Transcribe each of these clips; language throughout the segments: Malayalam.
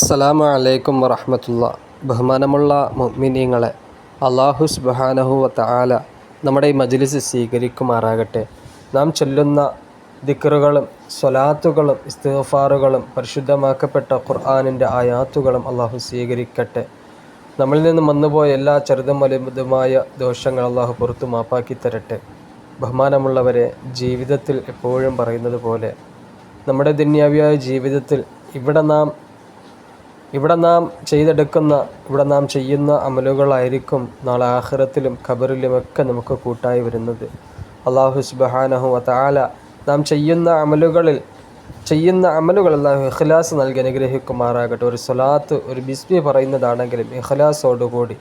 അസ്സലാമു അലൈക്കും വറഹ്മത്തുള്ളാ. ബഹുമാനമുള്ള മുഅ്മിനീങ്ങളെ, അല്ലാഹു സുബ്ഹാനഹു വ തആല നമ്മുടെ ഈ മജ്ലിസ് സ്വീകരിക്കുമാറാകട്ടെ. നാം ചൊല്ലുന്ന ദിക്റുകളും സ്വലാത്തുകളും ഇസ്തിഗ്ഫാറുകളും പരിശുദ്ധമാക്കപ്പെട്ട ഖുർആനിൻ്റെ ആയാത്തുകളും അല്ലാഹു സ്വീകരിക്കട്ടെ. നമ്മളിൽ നിന്ന് വന്നുപോയ എല്ലാ ചെറുതും വലുതുമായ ദോഷങ്ങൾ അല്ലാഹു പുറത്തു മാപ്പാക്കി തരട്ടെ. ബഹുമാനമുള്ളവരെ, ജീവിതത്തിൽ എപ്പോഴും പറയുന്നത് പോലെ നമ്മുടെ ദുനിയാവിയായ ജീവിതത്തിൽ ഇവിടെ നാം ചെയ്യുന്ന അമലുകളായിരിക്കും നാളെ ആഖിറത്തിലും ഖബറിലുമൊക്കെ നമുക്ക് കൂട്ടായി വരുന്നത്. അല്ലാഹു സുബ്ഹാനഹു വ തആല നാം ചെയ്യുന്ന അമലുകൾ അല്ലാഹു ഇഖ്ലാസ് നൽകി അനുഗ്രഹിക്കുമാറാകട്ടെ. ഒരു സ്വലാത്ത്, ഒരു ബിസ്മി പറയുന്നതാണെങ്കിലും ഇഖ്ലാസോടുകൂടി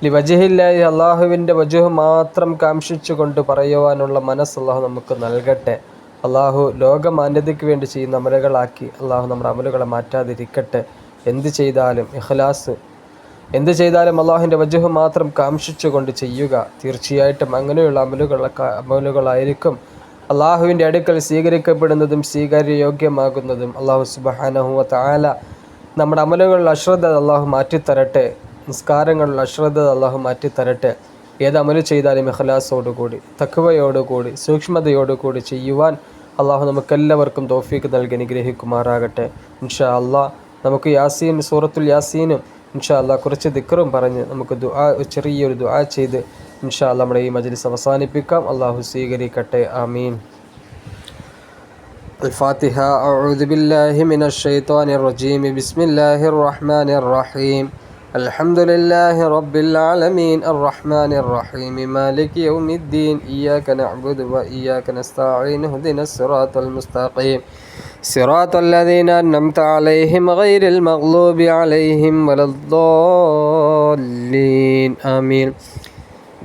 ലിവജ്ഹില്ലാഹി, അള്ളാഹുവിൻ്റെ വജ്ഹ് മാത്രം കാംക്ഷിച്ചുകൊണ്ട് പറയുവാനുള്ള മനസ്സ് അല്ലാഹു നമുക്ക് നൽകട്ടെ. അള്ളാഹു ലോകമാന്യതയ്ക്ക് വേണ്ടി ചെയ്യുന്ന അമലുകളാക്കി അള്ളാഹു നമ്മുടെ അമലുകളെ മാറ്റാതിരിക്കട്ടെ. എന്ത് ചെയ്താലും ഇഖ്ലാസ്, എന്ത് ചെയ്താലും അള്ളാഹുവിൻ്റെ വജ്ഹ് മാത്രം കാംക്ഷിച്ചുകൊണ്ട് ചെയ്യുക. തീർച്ചയായിട്ടും അങ്ങനെയുള്ള അമലുകളായിരിക്കും അള്ളാഹുവിൻ്റെ അടുക്കൽ സ്വീകരിക്കപ്പെടുന്നതും സ്വീകാര്യയോഗ്യമാകുന്നതും. അള്ളാഹു സുബ്ഹാനഹു വ തആല നമ്മുടെ അമലുകളിൽ അശ്രദ്ധ അള്ളാഹു മാറ്റിത്തരട്ടെ. നിസ്കാരങ്ങളിൽ അശ്രദ്ധ അള്ളാഹു മാറ്റിത്തരട്ടെ. ഏത് അമല് ചെയ്താലും ഇഖ്ലാസോടുകൂടി, തഖ്വയോടുകൂടി, സൂക്ഷ്മതയോടുകൂടി ചെയ്യുവാൻ അള്ളാഹു നമുക്കെല്ലാവർക്കും തൗഫീഖ് നൽകി അനുഗ്രഹിക്കുമാറാകട്ടെ. ഇൻഷാ അള്ളാഹ് നമുക്ക് സൂറത്തുൽ യാസീനും ഇൻഷാ അള്ളാഹ് കുറച്ച് ദിക്റും പറഞ്ഞ് നമുക്ക് ചെറിയൊരു ദുആ ചെയ്ത് ഇൻഷാ അള്ളാഹ് നമ്മുടെ ഈ മജ്ലിസ് അവസാനിപ്പിക്കാം. അള്ളാഹു സ്വീകരിക്കട്ടെ. ആമീൻ. الفاتحة. أعوذ بالله من الشيطان الرجيم. بسم الله الرحمن الرحيم. الحمد لله رب العالمين الرحمن الرحيم مالك يوم الدين إياك نعبد وإياك نستعين اهدنا الصراط المستقيم صراط الذين أنعمت عليهم غير المغضوب عليهم ولا الضالين آمين.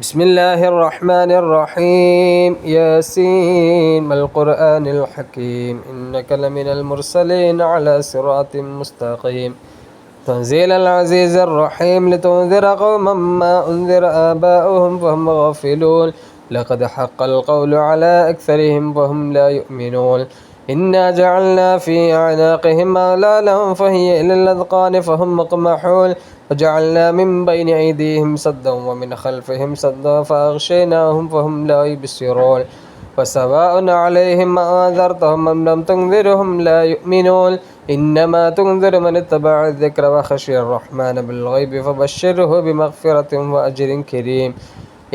بسم الله الرحمن الرحيم. ياسين والقرآن الحكيم إنك لمن المرسلين على صراط مستقيم تنزيل العزيز الرحيم لتنذر قوما ما أنذر آباؤهم فهم غافلون لقد حق القول على أكثرهم وهم لا يؤمنون إنا جعلنا في أعناقهم أغلالا فهي إلى الأذقان فهم مقمحون وجعلنا من بين أيديهم سدا ومن خلفهم سدا فأغشيناهم فهم لا يبصرون وسواء عليهم أنذرتهم أم لم تنذرهم لا يؤمنون إنما تنذر من اتبع الذكر وخشي الرحمن بالغيب فبشره بمغفرة وأجر كريم.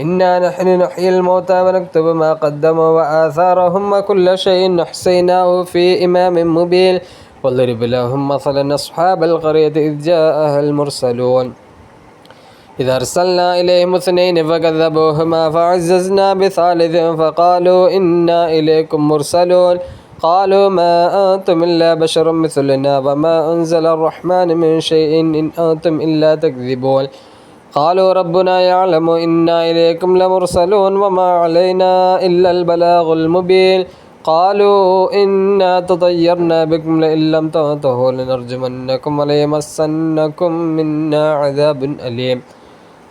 إنا نحن نحيي الموتى ونكتب ما قدموا وآثارهم وكل شيء أحصيناه في إمام مبين واضرب لهم مثلا أصحاب القرية إذ جاءها المرسلون إذ أرسلنا إليهم اثنين فكذبوهما فعززنا بثالث فقالوا إنا إليكم مرسلون قالوا ما أنتم إلا بشر مثلنا وما أنزل الرحمن من شيء إن أنتم إلا تكذبون قالوا ربنا يعلم إنا إليكم لمرسلون وما علينا إلا البلاغ المبين قالوا إنا تطيرنا بكم لئن لم تنتهوا لنرجمنكم وليمسنكم منا عذاب أليم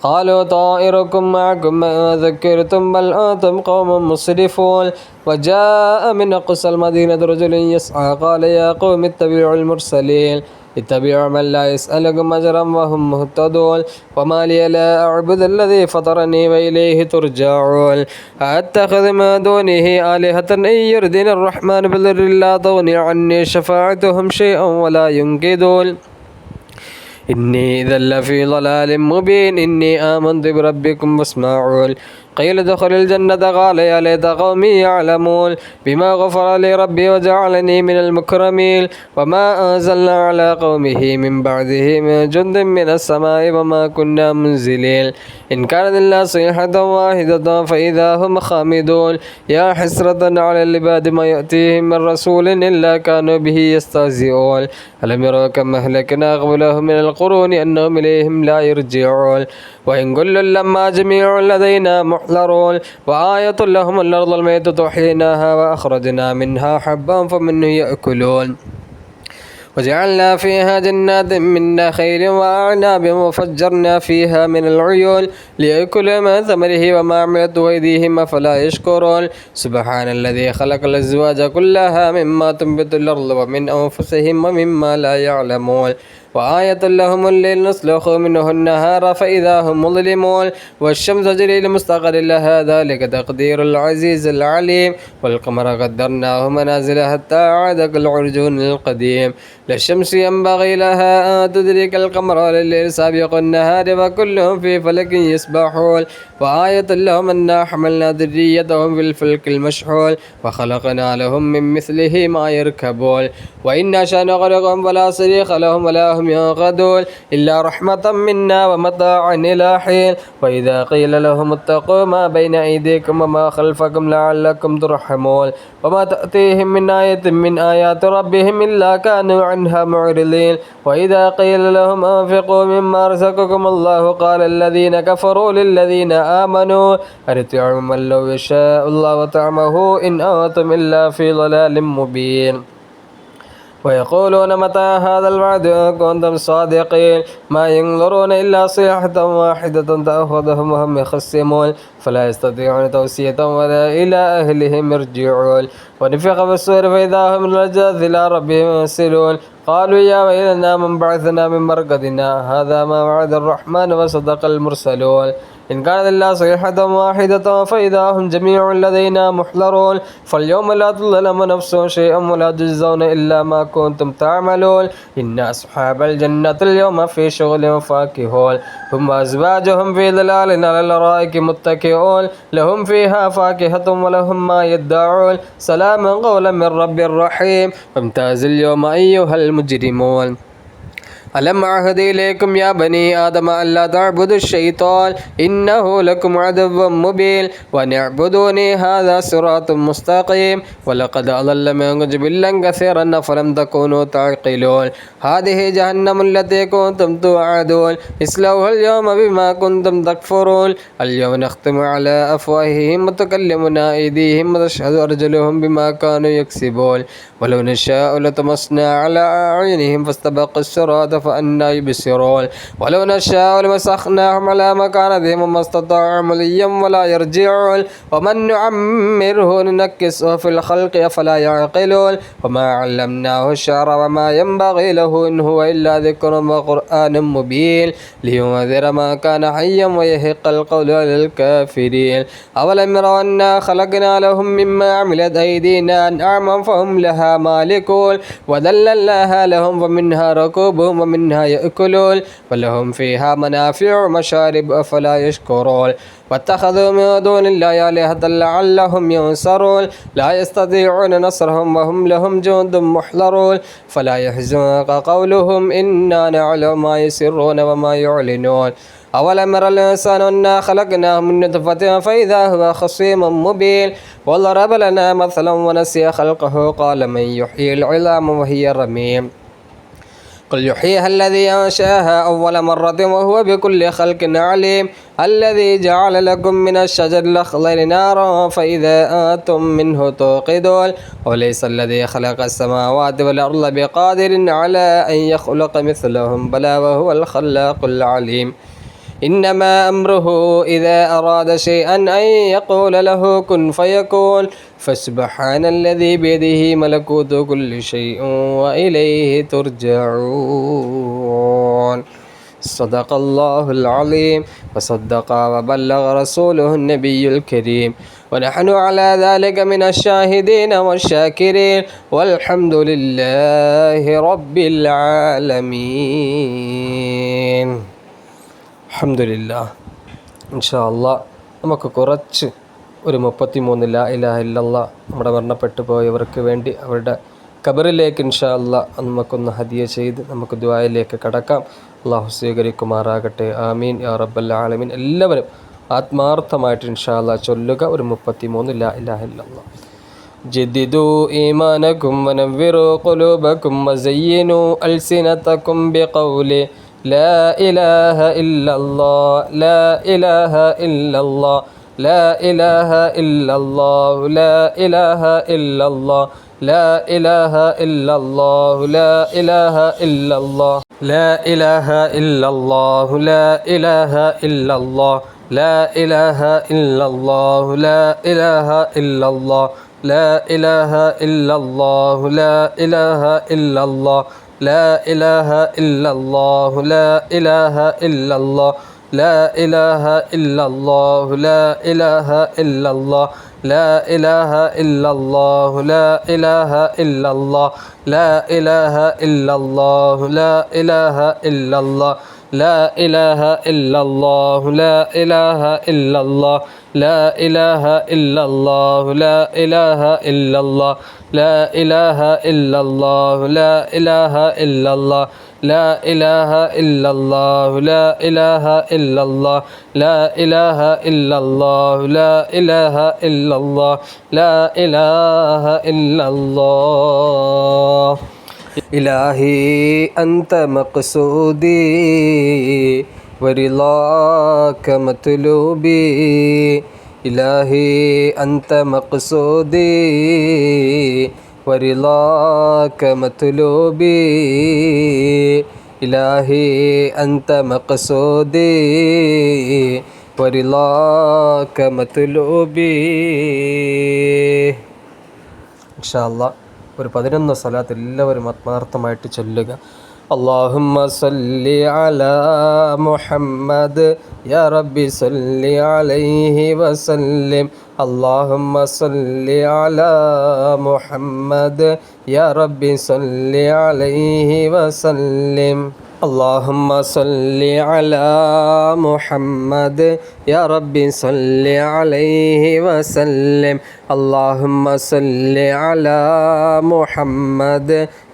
قالوا طائركم معكم ما ذكرتم بل أنتم قوم مسرفون وجاء من أقصى المدينة رجل يسعى قال يا قوم اتبعوا المرسلين اتبعوا من لا يسألكم أجرا وهم مهتدون وما لي لا أعبد الذي فطرني وإليه ترجعون أتخذ من دونه آلهة إن يردني الرحمن بضر لا تغني عني شفاعتهم شيئا ولا ينقذون إني إذا لفي ضلال مبين إني آمنت بربكم فاسمعون قيل ادخل الجنة قال يا ليت قومي يعلمون بما غفر لي ربي وجعلني من المكرمين وما أنزلنا على قومه من بعده من جند من السماء وما كنا منزلين إن كانت إلا صيحة واحدة فإذا هم خامدون يا حسرة على العباد ما يأتيهم من رسول إلا كانوا به يستهزئون ألم يروا كم أهلكنا قبلهم من القرون أنهم إليهم لا يرجعون وإن كل لما جميع لدينا محضرون وآية لهم الأرض الميتة أحييناها وأخرجنا منها حبا فمنه يأكلون وجعلنا فيها جنات من نخيل وأعناب وفجرنا فيها من العيون ليأكلوا من ثمره وما عملته أيديهم أفلا يشكرون سبحان الذي خلق الأزواج كلها مما تنبت الأرض ومن أنفسهم ومما لا يعلمون وآية لهم الليل نسلخ منه النهار فإذا هم مظلمون والشمس تجري لمستقر لها ذلك تقدير العزيز العليم والقمر قدرناه منازل حتى عاد كالعرجون القديم لا الشمس ينبغي لها أن تدرك القمر والليل سابق النهار وكلهم في فلك يسبحون وآية لهم أنا حملنا ذريتهم في الفلك المشحون وخلقنا لهم من مثله ما يركبون وإن نشأ نغرقهم فلا صريخ لهم ولا هم ينقذون إلا رحمة منا ومتاعا إلى حين وإذا قيل لهم اتقوا ما بين أيديكم وما خلفكم لعلكم ترحمون وما تأتيهم من آية من آيات ربهم إلا كانوا عنها معرضين وإذا قيل لهم أنفقوا مما رزقكم الله قال الذين كفروا للذين آمنوا أرجعوا من لو يشاء الله طعمه إن أنتم إلا في ضلال مبين ويقولون متى هذا الوعد إن كنتم صادقين ما ينظرون إلا صيحة واحدة تأخذهم وهم يخصمون فلا يستطيعون توصية ولا إلى أهلهم يرجعون ونفخ في الصور فإذا هم من الأجداث إلى ربهم ينسلون قالوا يا ويلنا من بعثنا من مرقدنا هذا ما وعد الرحمن وصدق المرسلون إن كانت إلا صيحة واحدة فإذا هم جميع لدينا محضرون فاليوم لا تظلم نفس شيئا ولا تجزون إلا ما كنتم تعملون إن أصحاب الجنة اليوم في شغل فاكهون هم وأزواجهم في ظلال على الأرائك متكئون لهم فيها فاكهة ولهم ما يدعون سلاما قولا من رب رحيم وامتاز اليوم أيها المجرمون ألم أعهد إليكم يا بني آدم ألا تعبدوا الشيطان إنه لكم عدو مبين وأن اعبدوني هذا صراط مستقيم ولقد أضل منكم جبلا كثيرا فلم تكونوا تعقلون هذه جهنم التي كنتم توعدون اصلوها اليوم بما كنتم تكفرون اليوم نختم على أفواههم وتكلمنا أيديهم وتشهد أرجلهم بما كانوا يكسبون ولو نشاء لطمسنا على أعينهم فاستبقوا الصراط فأنى يبصرون ولو نشاء لمسخناهم على مكانتهم وما استطاعوا مليا ولا يرجعون ومن نعمره ننكسه في الخلق أفلا يعقلون وما علمناه الشعر وما ينبغي له إن هو إلا ذكر وقرآن مبين لينذر ما كان حيا ويحق القول على الكافرين أولم يروا أنا خلقنا لهم مما عملت أيدينا أنعاما فهم لها مالكون وذللناها لهم ومنها ركوبهم ومنها يأكلون ولهم فيها منافع ومشارب أفلا يشكرون واتخذوا من دون الله آلهة لعلهم ينصرون لا يستطيعون نصرهم وهم لهم جند محضرون فلا يحزنك قولهم إنا نعلم ما يسرون وما يعلنون أولم ير الإنسان أنا خلقناه من نطفة فإذا هو خصيم مبين وضرب لنا مثلا ونسي خلقه قال من يحيي العظام وهي رميم قل يحييها الذي أنشأها أول مرة وهو بكل خلق عليم الذي جعل لكم من الشجر الأخضر نارا فإذا أنتم منه توقدون وليس الذي خلق السماوات والأرض بقادر على أن يخلق مثلهم بلى وهو الخلاق العليم إنما أمره إذا أراد شيئا أن يقول له كن فيكون فسبحان الذي بيده ملكوت كل شيء وإليه ترجعون صدق الله العظيم وصدق وبلغ رسوله النبي الكريم ونحن على ذلك من الشاهدين والشاكرين والحمد لله رب العالمين അൽഹംദുലില്ലാ ഇൻഷാ അല്ലാ നമുക്ക് കുറച്ച് ഒരു 33 ലാ ഇലാഹ ഇല്ലല്ലാഹ് നമ്മുടെ മരണപ്പെട്ടു പോയവർക്ക് വേണ്ടി അവരുടെ ഖബറിലേക്ക് ഇൻഷാ അല്ലാ നമുക്കൊന്ന് ഹദിയ ചെയ്ത് നമുക്ക് ദുആയിലേക്ക് കടക്കാം. അല്ലാഹു സ്വീകരിക്കുമാറാകട്ടെ. ആമീൻ യാ റബ്ബൽ ആലമീൻ. എല്ലാവരും ആത്മാർത്ഥമായിട്ട് ഇൻഷാ അല്ലാ ചൊല്ലുക ഒരു 33 ലാ ഇലാഹ ഇല്ലല്ലാഹ്. ജദ്ദിദു ഈമാനകും വനവ്വിറു ഖുലൂബകും വസയ്യിനു അൽസിനതകും ബിഖൗലി لا إله إلا الله لا إله إلا الله لا إله إلا الله لا إله إلا الله لا إله إلا الله لا إله إلا الله لا إله إلا الله لا إله إلا الله لا إله إلا الله لا إله إلا الله لا إله إلا الله لا إله إلا الله لا إله إلا الله لا إله إلا الله لا إله إلا الله لا إله إلا الله لا إله إلا الله لا إله إلا الله لا إله إلا الله لا إله إلا الله لا إله إلا الله لا إله إلا الله لا إله إلا الله لا إله إلا الله لا إله إلا الله لا إله إلا الله لا إله إلا الله لا إله إلا الله لا إله إلا الله لا إله إلا الله لا إله إلا الله إلهي أنت مقصودي ورضاك مطلوبي إلهي أنت مقصودي ورضاك مطلوبي إلهي أنت مقصودي ورضاك مطلوبي إن شاء الله ഒരു 11 സ്വലാത്ത് എല്ലാവരും ആത്മാർത്ഥമായിട്ട് ചൊല്ലുക. اللهم صل على محمد يا ربي صل عليه وسلم اللهم صل على محمد يا ربي صل عليه وسلم اللهم صل على محمد يا ربي صل عليه وسلم اللهم صل على محمد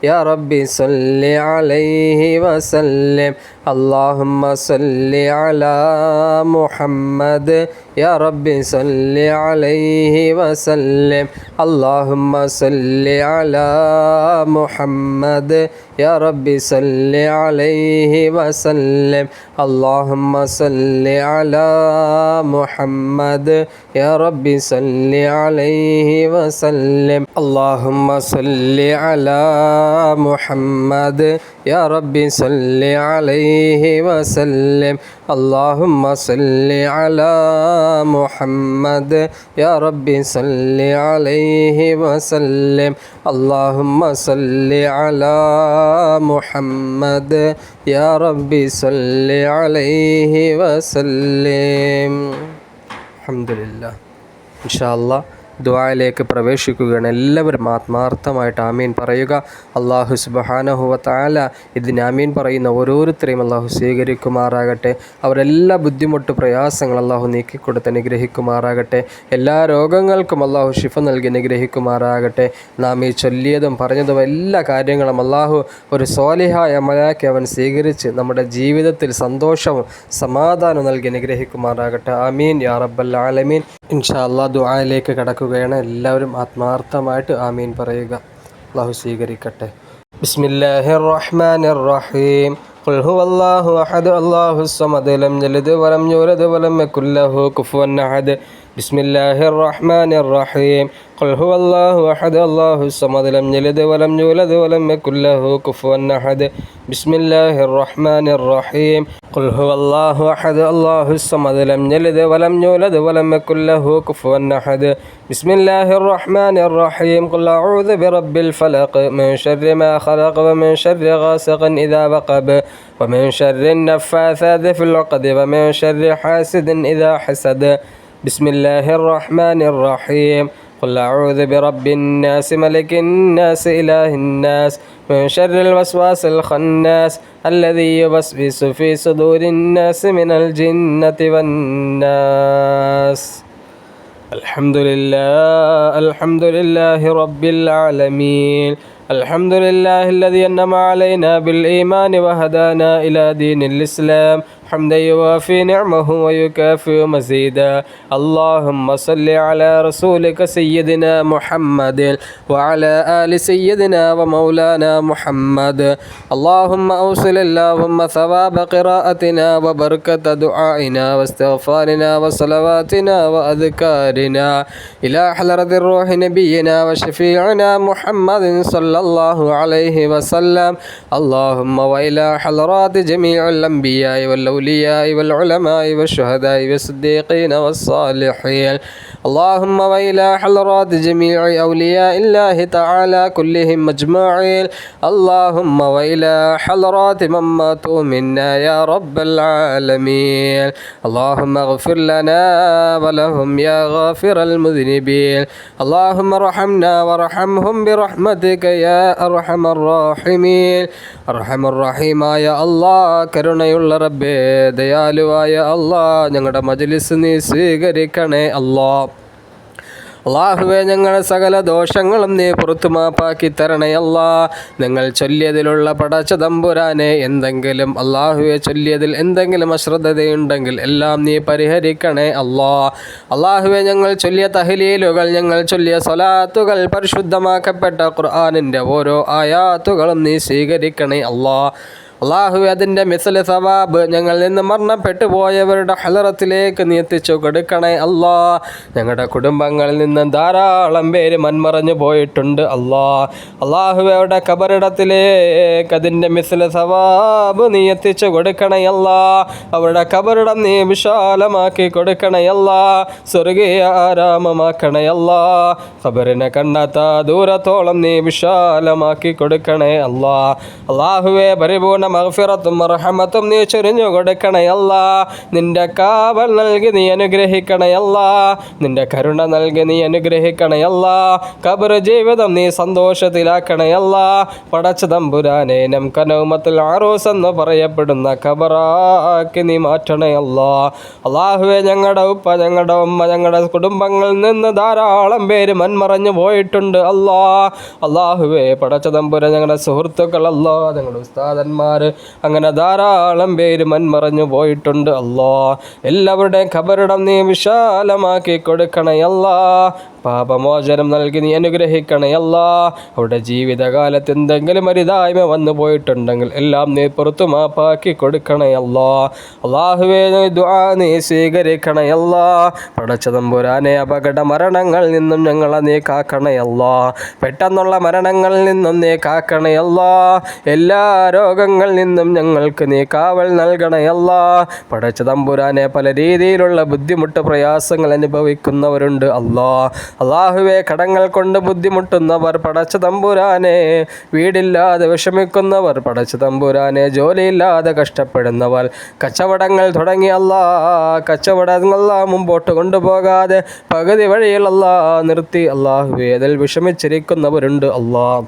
يا ربي صل عليه وسلم اللهم صل على محمد يا ربي صل عليه وسلم اللهم صل على محمد يا ربي صل عليه وسلم اللهم صل على محمد يا ربي صل عليه وسلم اللهم صل على محمد يا ربي صل عليه وسلم اللهم صل على محمد يا ربي صل عليه وسلم اللهم صل على محمد يا ربي صل عليه وسلم الحمد لله إن شاء الله ദുആയിലേക്ക് പ്രവേശിക്കുകയാണ്. എല്ലാവരും ആത്മാർത്ഥമായിട്ട് ആമീൻ പറയുക. അല്ലാഹു സുബ്ഹാനഹു വ തആല ഇതിന് ആമീൻ പറയുന്ന ഓരോരുത്തരെയും അല്ലാഹു സ്വീകരിക്കുമാറാകട്ടെ. അവരെല്ലാ ബുദ്ധിമുട്ട് പ്രയാസങ്ങൾ അല്ലാഹു നീക്കിക്കൊടുത്ത് അനുഗ്രഹിക്കുമാറാകട്ടെ. എല്ലാ രോഗങ്ങൾക്കും അല്ലാഹു ശിഫ നൽകി അനുഗ്രഹിക്കുമാറാകട്ടെ. നാം ഈ ചൊല്ലിയതും പറഞ്ഞതും എല്ലാ കാര്യങ്ങളും അല്ലാഹു ഒരു സ്വാലിഹായ അമലാക്കി അവൻ സ്വീകരിച്ച് നമ്മുടെ ജീവിതത്തിൽ സന്തോഷവും സമാധാനവും നൽകി അനുഗ്രഹിക്കുമാറാകട്ടെ. ആമീൻ യാ റബ്ബൽ ആലമീൻ. ഇൻഷാ അല്ലാഹ് ദുആയിലേക്ക് കടക്കുകയാണ്. എല്ലാവരും ആത്മാർത്ഥമായിട്ട് ആമീൻ പറയുക. അല്ലാഹു സ്വീകരിക്കട്ടെ. ബിസ്മില്ലാഹിർ റഹ്മാനിർ റഹീം. ഖുൽ ഹുവല്ലാഹു അഹദ് അല്ലാഹുസ് സമദ് ലം യലിദ് വലം യൂലദ് വലം യകുൽ ലഹു കുഫുവൻ അഹദ്. ബിസ്മില്ലാഹിർ റഹ്മാനിർ റഹീം. ഖുൽ ഹുവല്ലാഹു അഹദ് അല്ലാഹുസ് സമദ് ലം യലിദ് വലം യൂലദ് വലം യകുൽ ലഹു കുഫുവൻ അഹദ്. ബിസ്മില്ലാഹിർ റഹ്മാനിർ റഹീം. ഖുൽ ഹുവല്ലാഹു അഹദ് അല്ലാഹുസ് സമദ് ലം യലിദ് വലം യൂലദ് വലം യകുൽ ലഹു കുഫുവൻ അഹദ്. ബിസ്മില്ലാഹിർ റഹ്മാനിർ റഹീം. ഖുൽ അഊദു ബിറബ്ബിൽ ഫലഖ് മിൻ ശർരി മാ ഖലഖ് വമിൻ ശർരി ഗാസിഖിൻ ഇദാ വഖബ് വമിൻ ശർരി النفاثات في العقد ومن شر حاسد إذا حسد. بسم الله الرحمن الرحيم. قل أعوذ برب الناس ملك الناس إله الناس من شر الوسواس الخناس الذي يوسوس في صدور الناس من الجنة والناس. الحمد لله رب العالمين. الحمد لله الذي أنعم علينا بالإيمان وهدانا إلى دين الإسلام حمدا يوافي نعمه ويكافئ مزيدا. اللهم صل على رسولك سيدنا محمد وعلى آل سيدنا ومولانا محمد. اللهم أوصل اللهم ثواب قراءتنا وبركة دعائنا واستغفارنا وصلواتنا وأذكارنا إلى حضرة الروح نبينا وشفيعنا محمد صلى الله عليه وسلم. اللهم وإلى حضرات جميع الأنبياء والأولياء الأولياء والعلماء والشهداء والصديقين والصالحين اللهم وإلى حضرات جميع أولياء الله تعالى كلهم مجموعين اللهم وإلى حضرات من ماتوا منا يا رب العالمين اللهم اغفر لنا ولهم يا غافر المذنبين اللهم ارحمنا وارحمهم برحمتك يا أرحم الراحمين അർഹമ റഹീമായ അല്ലാഹ്, കരുണയുള്ള റബ്ബേ, ദയാലുവായ അല്ലാഹ്, ഞങ്ങളുടെ മജ്ലിസ് നീ സ്വീകരിക്കണേ അല്ലാഹ്. അല്ലാഹുവേ, ഞങ്ങളുടെ സകല ദോഷങ്ങളും നീ പുറത്തു മാപ്പാക്കി തരണേ അല്ലാഹ്. ഞങ്ങൾ ചൊല്ലിയതിലുള്ള പടച്ച തമ്പുരാനെ എന്തെങ്കിലും അല്ലാഹുവെ ചൊല്ലിയതിൽ എന്തെങ്കിലും അശ്രദ്ധതയുണ്ടെങ്കിൽ എല്ലാം നീ പരിഹരിക്കണേ അല്ലാഹ്. അല്ലാഹുവെ, ഞങ്ങൾ ചൊല്ലിയ തഹ്ലീലുകൾ, ഞങ്ങൾ ചൊല്ലിയ സ്വലാത്തുകൾ, പരിശുദ്ധമാക്കപ്പെട്ട ഖുർആനിൻ്റെ ഓരോ ആയാത്തുകളും നീ സ്വീകരിക്കണേ അല്ലാഹ്. അല്ലാഹുവേ, അതിൻ്റെ മിസ്ല സവാബ് ഞങ്ങളിൽ നിന്ന് മരണപ്പെട്ടു പോയവരുടെ ഹലറത്തിലേക്ക് നീ എത്തിച്ചു കൊടുക്കണേ അല്ലാഹ്. ഞങ്ങളുടെ കുടുംബങ്ങളിൽ നിന്ന് ധാരാളം പേര് മൺമറഞ്ഞു പോയിട്ടുണ്ട് അല്ലാഹ്. അല്ലാഹുവേ, അവരുടെ കബറിടത്തിലേക്ക് അതിൻ്റെ മിസ്ല സവാബ് നീ എത്തിച്ചു കൊടുക്കണേ അല്ലാഹ്. അവരുടെ കബറിടം നീ വിശാലമാക്കി കൊടുക്കണേ അല്ലാഹ്. സ്വർഗീയ ആരാമമാക്കണേ അല്ലാഹ്. ഖബറിനെ കണ്ടെത്ത ദൂരത്തോളം നീ വിശാലമാക്കി കൊടുക്കണേ അല്ലാഹ്. അല്ലാഹുവേ, പരിപൂർണ്ണ മഗ്ഫിറത്തും റഹ്മത്തും നീ ചൊരിഞ്ഞു കൊടുക്കണേ അല്ലാഹ്. നിന്റെ കാവൽ നൽകി നീ അനുഗ്രഹിക്കണേ അല്ലാഹ്. നിന്റെ കരുണ നൽകി നീ അനുഗ്രഹിക്കണേ അല്ലാഹ്. ഖബർ ജീവിതം നീ സന്തോഷത്തിലാക്കണേ അല്ലാഹ്. പടച്ച തമ്പുരാനെ, നമുക്ക് നൗമത്തുൽ അറൂസ് എന്ന് പറയപ്പെടുന്ന ഖബറാക്കി നീ മാറ്റണേ അല്ലാഹ്. അല്ലാഹുവേ, ഞങ്ങളുടെ ഉപ്പ, ഞങ്ങളുടെ ഉമ്മ, ഞങ്ങളുടെ കുടുംബങ്ങളിൽ നിന്ന് ധാരാളം പേര് മൺമറഞ്ഞു പോയിട്ടുണ്ട് അല്ലാഹ്. അല്ലാഹുവേ, പടച്ച തമ്പുരാൻ, ഞങ്ങളുടെ സുഹൃത്തുക്കൾ അല്ലാഹ്, ഞങ്ങളുടെ ഉസ്താദന്മാർ, അങ്ങനെ ധാരാളം പേര് മൺമറഞ്ഞു പോയിട്ടുണ്ട് അല്ലാഹ്. എല്ലാവരുടെയും ഖബറിടം നീ വിശാലമാക്കി കൊടുക്കണേ അല്ലാഹ്. പാപമോചനം നൽകി നീ അനുഗ്രഹിക്കണേ അല്ലാഹ്. അവരുടെ ജീവിതകാലത്ത് എന്തെങ്കിലും അരിതായ്മ വന്നു പോയിട്ടുണ്ടെങ്കിൽ എല്ലാം നീ പുറത്തു മാപ്പാക്കി കൊടുക്കണേ അല്ലാഹ്. അല്ലാഹുവേ, ദുആ നീ സ്വീകരിക്കണേ അല്ലാഹ്. പടച്ച തമ്പുരാനെ, അപകട മരണങ്ങളിൽ നിന്നും ഞങ്ങളെ നീ കാക്കണേ അല്ലാഹ്. പെട്ടെന്നുള്ള മരണങ്ങളിൽ നിന്നും നീ കാക്കണേ അല്ലാഹ്. എല്ലാ രോഗങ്ങളിൽ നിന്നും ഞങ്ങൾക്ക് നീ കാവൽ നൽകണേ അല്ലാഹ്. പടച്ച തമ്പുരാനെ, പല രീതിയിലുള്ള ബുദ്ധിമുട്ട് പ്രയാസങ്ങൾ അനുഭവിക്കുന്നവരുണ്ട് അല്ലാഹ്. അല്ലാഹുവേ, കടങ്ങൾ കൊണ്ട് ബുദ്ധിമുട്ടുന്നവർ, പടച്ച തമ്പുരാനെ, വീടില്ലാതെ വിഷമിക്കുന്നവർ, പടച്ച തമ്പുരാനെ, ജോലിയില്ലാതെ കഷ്ടപ്പെടുന്നവർ, കച്ചവടങ്ങൾ തുടങ്ങി അല്ലാഹ്, കച്ചവടങ്ങൾ മുമ്പോട്ട് കൊണ്ടുപോകാതെ പകുതി വഴിയിൽ അല്ലാഹ് നിർത്തി അല്ലാഹുവേ അതിൽ വിഷമിച്ചിരിക്കുന്നവരുണ്ട് അല്ലാഹ്.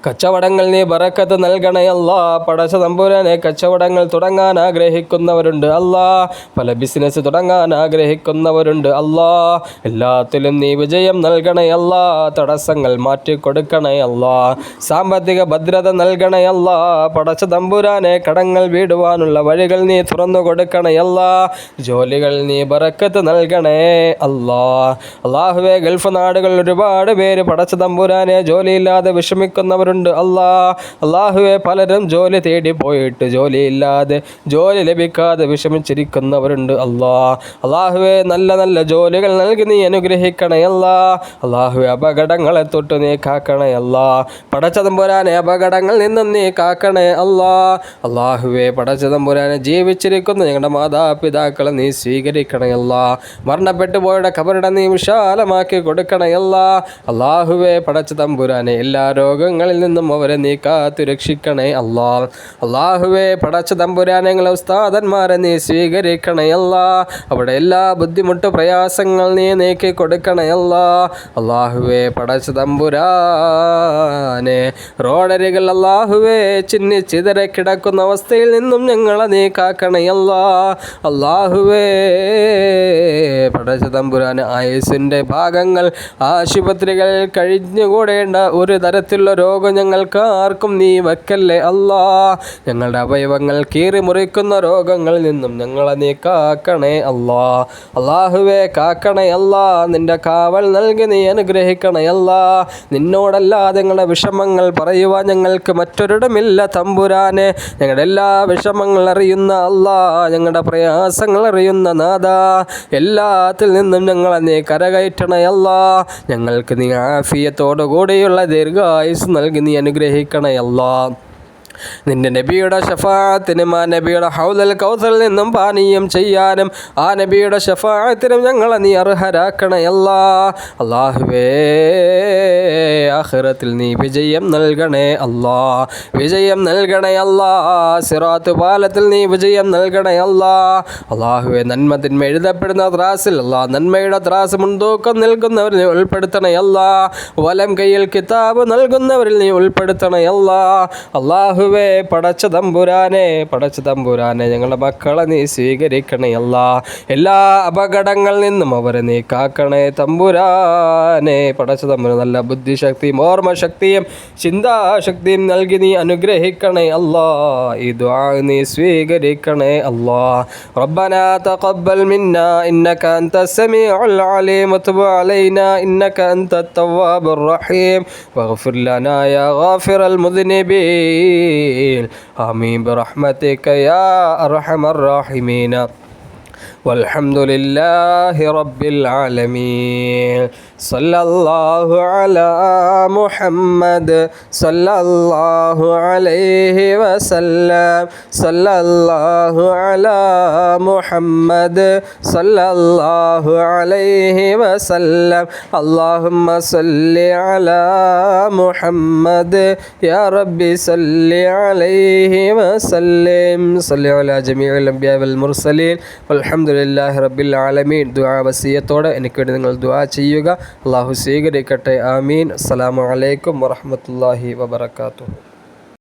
കച്ചവടങ്ങൾ നീ ബറക്കത്ത് നൽകണേ അല്ലാഹ്. പടച്ച തമ്പുരാനെ, കച്ചവടങ്ങൾ തുടങ്ങാൻ ആഗ്രഹിക്കുന്നവരുണ്ട് അല്ലാഹ്. പല ബിസിനസ് തുടങ്ങാൻ ആഗ്രഹിക്കുന്നവരുണ്ട് അല്ലാഹ്. എല്ലാത്തിലും നീ വിജയം നൽകണേ അല്ലാഹ്. തടസ്സങ്ങൾ മാറ്റിക്കൊടുക്കണേ അല്ലാഹ്. സാമ്പത്തിക ഭദ്രത നൽകണേ അല്ലാഹ്. പടച്ച തമ്പുരാനെ, കടങ്ങൾ വീടുവാനുള്ള വഴികൾ നീ തുറന്നു കൊടുക്കണേ അല്ലാഹ്. ജോലികൾ നീ ബറക്കത്ത് നൽകണേ അല്ലാഹ്. അല്ലാഹുവേ, ഗൾഫ് നാടുകളിൽ ഒരുപാട് പേര് പടച്ച തമ്പുരാനെ ജോലിയില്ലാതെ വിഷമിക്കുന്നവരുണ്ട് അല്ലാഹ്. അല്ലാഹുവേ, പലരും ജോലി തേടി പോയിട്ട് ജോലിയില്ലാതെ, ജോലി ലഭിക്കാതെ വിഷമിച്ചിരിക്കുന്നവരുണ്ട് അല്ലാഹ്. അല്ലാഹുവേ, നല്ല നല്ല ജോലികൾ നൽകി നീ അനുഗ്രഹിക്കണേ അല്ലാഹ്. അല്ലാഹുവേ, അപകടങ്ങളെ തൊട്ട് നീ കാക്കണേ അല്ലാഹ്. പടച്ച തമ്പുരാനെ, അപകടങ്ങളിൽ നിന്നും നീ കാക്കണേ അല്ലാഹ്. അല്ലാഹുവേ, പടച്ച തമ്പുരാനെ, ജീവിച്ചിരിക്കുന്ന ഞങ്ങളുടെ മാതാപിതാക്കളെ നീ സ്വീകരിക്കണേ അല്ലാഹ്. മരണപ്പെട്ടു പോയുടെ ഖബറിടം നീ വിശാലമാക്കി കൊടുക്കണേ അല്ലാഹ്. അല്ലാഹുവേ, പടച്ച തമ്പുരാനെ, എല്ലാ രോഗങ്ങളിൽ നിന്നും അവരെ നീ കാത്തു രക്ഷിക്കണേ അല്ലാഹ്. അല്ലാഹുവേ, പടച്ച തമ്പുരാനെ, ഞങ്ങളെ ഉസ്താദന്മാരെ നീ സ്വീകരിക്കണേ അല്ലാഹ്. അവിടെ എല്ലാ ബുദ്ധിമുട്ട് പ്രയാസങ്ങൾ നീ നീക്കി കൊടുക്കണേ അല്ലാഹ്. അല്ലാഹുവേ, പടച്ച തമ്പുരാനെ, റോഡരികൾ അല്ലാഹുവേ ചിന്നി ചിതറ കിടക്കുന്ന അവസ്ഥയിൽ നിന്നും ഞങ്ങളെ നീ കാക്കണേ അല്ലാഹ്. അല്ലാഹുവേ, പടച്ച തമ്പുരാനെ, ആയുസിൻ്റെ ഭാഗങ്ങൾ ആശുപത്രികൾ കഴിഞ്ഞുകൂടേണ്ട ഒരു തരത്തിലുള്ള രോഗം ഞങ്ങൾക്ക് ആർക്കും നീ വെക്കല്ലേ അല്ലാഹ്. ഞങ്ങളുടെ അവയവങ്ങൾ കീറി മുറിക്കുന്ന രോഗങ്ങളിൽ നിന്നും ഞങ്ങളെ നീ കാക്കണേ അല്ലാഹ്. അല്ലാഹുവേ, കാക്കണേ അല്ലാഹ്. നിന്റെ കാവൽ നൽകി നീ അനുഗ്രഹിക്കണേ അല്ലാഹ്. നിന്നോടല്ലാതെ ഞങ്ങളുടെ വിഷമങ്ങൾ പറയുവാൻ ഞങ്ങൾക്ക് മറ്റൊരിടമില്ല തമ്പുരാനെ. ഞങ്ങളുടെ എല്ലാ വിഷമങ്ങൾ അറിയുന്ന അല്ലാഹ്, ഞങ്ങളുടെ പ്രയാസങ്ങൾ അറിയുന്ന നാഥാ, എല്ലാത്തിൽ നിന്നും ഞങ്ങളെ നീ കരകയറ്റണേ അല്ലാഹ്. ഞങ്ങൾക്ക് നീ ആഫിയത്തോടു കൂടിയുള്ള ദീർഘായുസ് നൽകി നീ അനുഗ്രഹിക്കണേ അല്ലാഹ്. നിന്റെ നബിയുടെ ഷഫാഅത്തിനും ആ നബിയുടെ ഹൗദൽ കൗസറിൽ നിന്നും പാനീയം ചെയ്യാനും ആ നബിയുടെ ഷഫാഅത്തിനും ഞങ്ങളെ നീ അർഹരാക്കണേ അല്ലാ. അല്ലാഹുവേ, ആഖിറത്തിൽ നീ വിജയം നൽകണേ അല്ലാ, വിജയം നൽകണേ അല്ലാ. സിറാത്ത് പാലത്തിൽ നീ വിജയം നൽകണേ അല്ലാ. അല്ലാഹുവേ, നന്മ തിന്മ എഴുതപ്പെടുന്ന ത്രാസിൽ അല്ലാ, നന്മയുടെ ത്രാസ് മുൻതൂക്കം നൽകുന്നവരിൽ നീ ഉൾപ്പെടുത്തണേ അല്ലാ. വലം കയ്യിൽ കിതാബ് നൽകുന്നവരിൽ നീ ഉൾപ്പെടുത്തണേ അല്ലാ. അല്ലാഹുവേ, പടച്ച തമ്പുരാനെ ഞങ്ങളുടെ മക്കളെ നീ സ്വീകരിക്കണേ അല്ലാ. എല്ലാ അപകടങ്ങളിൽ നിന്നും അവരെ നീ കാക്കണേ തമ്പുരാനെ. പടച്ച തമ്പുരാൻ നല്ല ബുദ്ധിശക്തിയും ഓർമ്മശക്തിയും ചിന്താശക്തിയും നൽകി നീ അനുഗ്രഹിക്കണേ അല്ലാ. ഈ ദുആ നീ സ്വീകരിക്കണേ അല്ലാ. റബ്ബനാ തഖബ്ബൽ മിന്നാ ഇന്നക അൻതസ് സമീഉൽ അലീം വതുബ് അലൈനാ ഇന്നക അൻതത് തവ്വാബുർ റഹീം വഗ്ഫിർ ലനാ യാ ഗാഫിറൽ മുദ്നിബീൻ ആമീൻ ബിറഹ്മതിക യാ അർഹമർ റഹീമീൻ. والحمد لله رب العالمين. صلى الله على محمد صلى الله عليه وسلم. صلى الله على محمد صلى الله عليه وسلم. اللهم صل على محمد يا ربي صل عليه وسلم. صل على جميع الأنبياء والمرسلين والحمد لله رب العالمين. ദുആ വസിയത്തോടെ എനിക്ക് വേണ്ടി നിങ്ങൾ ദുആ ചെയ്യുക. അല്ലാഹു സ്വീകരിക്കട്ടെ. ആമീൻ. അസ്സലാമു അലൈക്കും വറഹ്മത്തുള്ളാഹി വബറകാതുഹു.